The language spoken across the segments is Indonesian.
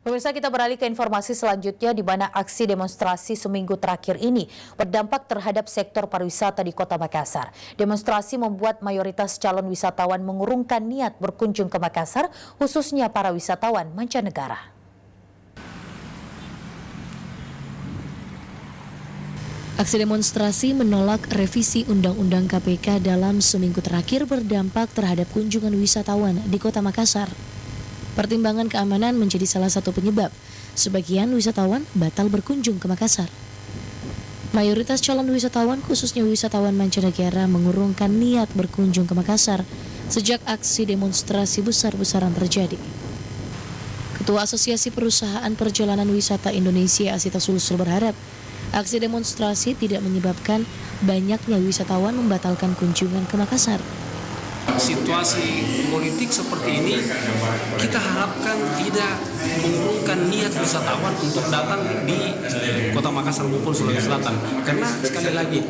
Pemirsa, kita beralih ke informasi selanjutnya di mana aksi demonstrasi seminggu terakhir ini berdampak terhadap sektor pariwisata di Kota Makassar. Demonstrasi membuat mayoritas calon wisatawan mengurungkan niat berkunjung ke Makassar, khususnya para wisatawan mancanegara. Aksi demonstrasi menolak revisi Undang-Undang KPK dalam seminggu terakhir berdampak terhadap kunjungan wisatawan di Kota Makassar. Pertimbangan keamanan menjadi salah satu penyebab sebagian wisatawan batal berkunjung ke Makassar. Mayoritas calon wisatawan, khususnya wisatawan mancanegara, mengurungkan niat berkunjung ke Makassar sejak aksi demonstrasi besar-besaran terjadi. Ketua Asosiasi Perusahaan Perjalanan Wisata Indonesia, Asita Sulsel, berharap aksi demonstrasi tidak menyebabkan banyaknya wisatawan membatalkan kunjungan ke Makassar. Situasi politik seperti ini kita harapkan tidak mengurungkan niat wisatawan untuk datang di Kota Makassar maupun Sulawesi Selatan, karena sekali lagi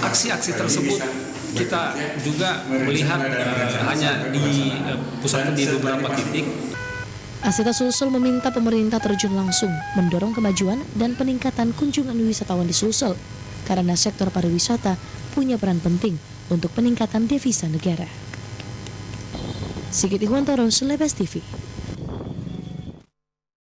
aksi-aksi tersebut kita juga melihat hanya dipusatkan di beberapa titik. Asita Sulsel meminta pemerintah terjun langsung mendorong kemajuan dan peningkatan kunjungan wisatawan di Sulsel karena sektor pariwisata punya peran penting untuk peningkatan devisa negara. Sigit Ikhwantoro, Selebes TV.